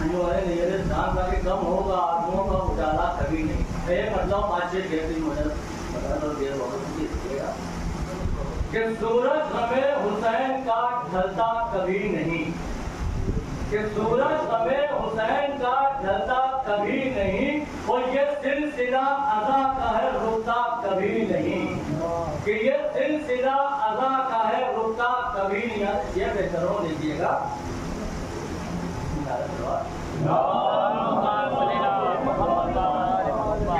نام کا کہ کم ہوگا آدموں کا اجالا کبھی نہیں. ایک مطلب 5-6 دن مجھے کہ سورج ہمیں حسین کا ڈھلتا کبھی نہیں, کہ سورج ہمیں حسین کا ڈھلتا کبھی نہیں, اور یہ سلسلہ ادا کا ہے رکتا کبھی نہیں, کہ یہ سلسلہ ادا کا ہے رکتا کبھی نہیں. یہ بہتروں دیجیے گا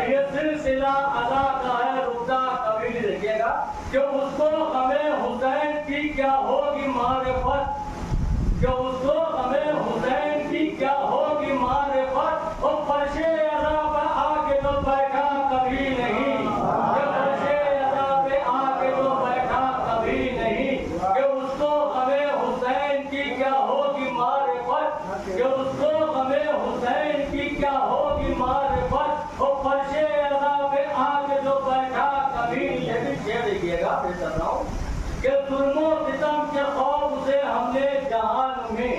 یہ سلسلہ ادا کا ہے رکتا کبھی نہیں. دیکھیے گا کہ اس کو ہمیں حسین کی کیا ہوگی معرفت, کہ اس کو ہمیں حسین کی کیا ہوگی معرفت, اور فرش ادا پر آ کے تو بیٹھا کبھی نہیں, کہ فرش ادا پہ آ کے تو بیٹھا کبھی نہیں, کہ اس کو ہمیں حسین کی کیا ہوگی معرفت, کہ اس کو ہمیں حسین کی کیا ہوگی معرفت, اور فرش ادا پہ آ کے تو بیٹھا کبھی نہیں. یہ بھی شعر دیکھیے گا پھر کر رہا ہوں کہ ظلم و ستم کے خوف سے ہم نے جہان میں,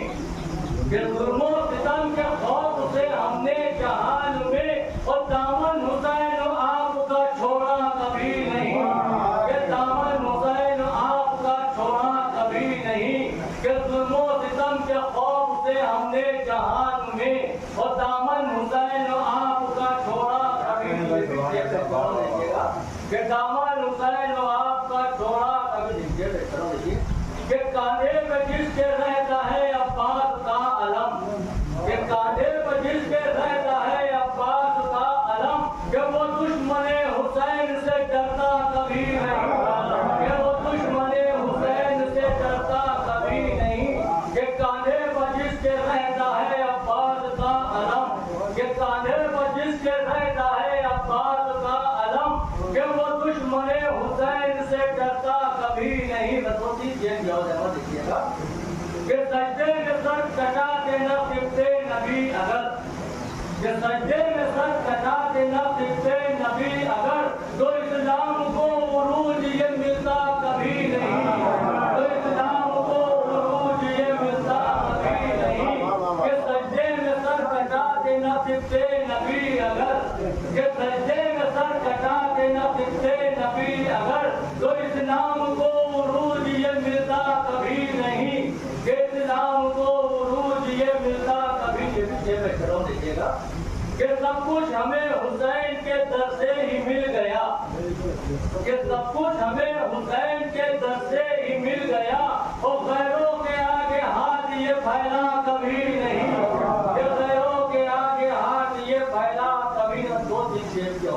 کہ ظلم و ستم کے خوف سے ہم نے جہان میں, اور دامن حسین آپ کا چھوڑا کبھی نہیں, کہ دامن حسین آپ کا چھوڑا کبھی نہیں, کہ ظلم و ستم کے خوف سے ہم نے جہان میں, اور دامن حسین آپ کا چھوڑا کبھی نہیں. کہ دامن حسین آپ کا چھوڑا کبھی نہیں. کہ کاندھے پہ جس کے رہتا ہے عباس کا علم, کہ کاندھے پہ جس کے رہتا ہے عباس کا علم, کہ وہ دشمن حسین سے ڈرتا کبھی نہیں, کہ وہ دشمن حسین سے ڈرتا کبھی نہیں. کہ کاندھے پہ جس کے رہتا ہے عباس کا علم, کہ کاندھے پہ جس کے رہتا ہے عباس کا علم, کہ وہ دشمن حسین سے ڈرتا کبھی نہیں. دیکھیے گا کہ سجدے میں سر کٹاتے نہ سکتے نبی اگر, کہ سجدے میں سر کٹاتے نہ سکتے نبی اگر, تو اسلام کو عروج یہ ملتا کبھی نہیں, تو اسلام کو عروج یہ ملتا کبھی نہیں. کہ سجدے میں سر کٹاتے نہ سکتے نبی اگر, کہ سجدے میں سر کٹاتے نہ سکتے نبی اگر, تو اسلام کو عروج یہ ملتا کبھی نہیں, کہ اسلام کو عروج یہ ملتا کبھی نہیں. دیکھیے گا کہ سب کچھ ہمیں حسین کے در سے ہی مل گیا, کہ سب کچھ ہمیں حسین کے در سے ہی مل گیا, اور غیروں کے آگے ہاتھ یہ پھیلا کبھی نہیں, کہ غیروں کے آگے ہاتھ یہ پھیلا کبھی نہیں. دو تین شعر کی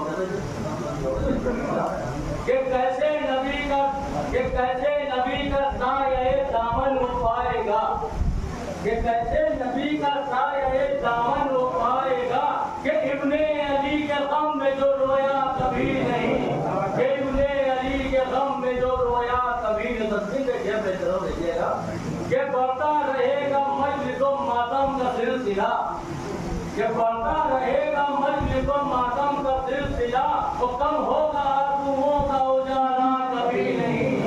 کہ کیسے نبی کا, کہ کیسے نبی کا سایہ دامن اٹھائے گا, کہ کیسے نبی کا سایہ دامن اٹھائے گا, کہ ابن علی کے غم میں جو رویا کبھی نہیں, کہ ابن علی کے غم میں جو رویا کبھی نہیں. تصویر دیکھیے بہتر دیکھیے گا کہ بڑھتا رہے گا مجلس و ماتم کا سلسلہ, کہ بڑھتا رہے گا مجلس و ماتم کا سلسلہ, اور کم ہوگا آنسوؤں کا اجالا کبھی نہیں,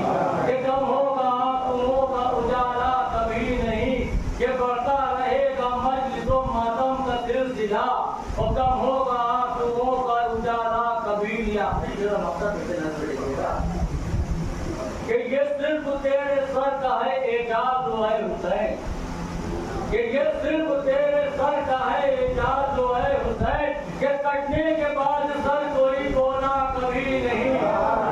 کہ کم ہوگا آنسوؤں کا اجالا کبھی نہیں. کہ بڑھتا رہے گا مجلس و ماتم کا سلسلہ, اور کم ہوگا آنسوؤں کا اجالا کبھی نہیں. کہ یہ صرف تیرے سر کا ہے اعجاز و ہے حسین, کہ یہ صرف تیرے سر کا ہے اعجاز و ہے حسین, کہ کٹنے کے بعد سر کوئی بولا کبھی نہیں,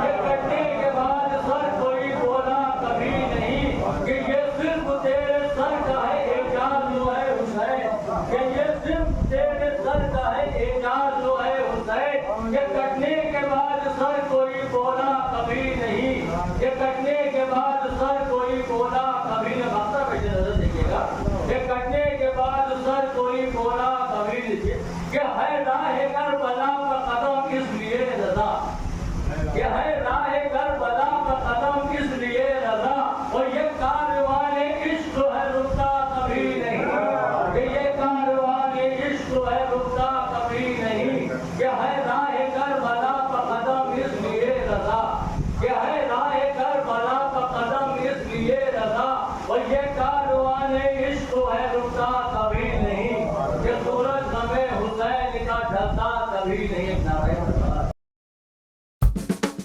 کہ کٹنے کے بعد سر کوئی بولا کبھی نہیں. کہ یہ صرف تیرے سر کا ہے اعجاز و ہے حسین, کہ یہ صرف تیرے سر کا ہے اعجاز و ہے حسین, کہ کٹنے کے بعد سر کوئی بولا کبھی نہیں, کہ کٹنے کے بعد سر کوئی بولا کبھی نہیں. مقصد پہ نظر دیکھیے گا کہ کٹنے کے بعد سر کوئی بولا کبھی نہیں. کہ ہے راہ کربلا پر قدم اس لیے رضا, کہ ہے راہ کربلا پر قدم اس لیے رضا, اور یہ کاروان عشق ہے رکتا کبھی نہیں, کہ یہ کاروان عشق ہے رکتا کبھی نہیں. کہ ہے راہ کربلا پر قدم اس لیے رضا, کہ ہے راہ کربلا پر قدم اس لیے رضا, اور یہ کاروان عشق ہے رکتا کبھی نہیں. کہ بندہ کبھی نہیں اپنا رہے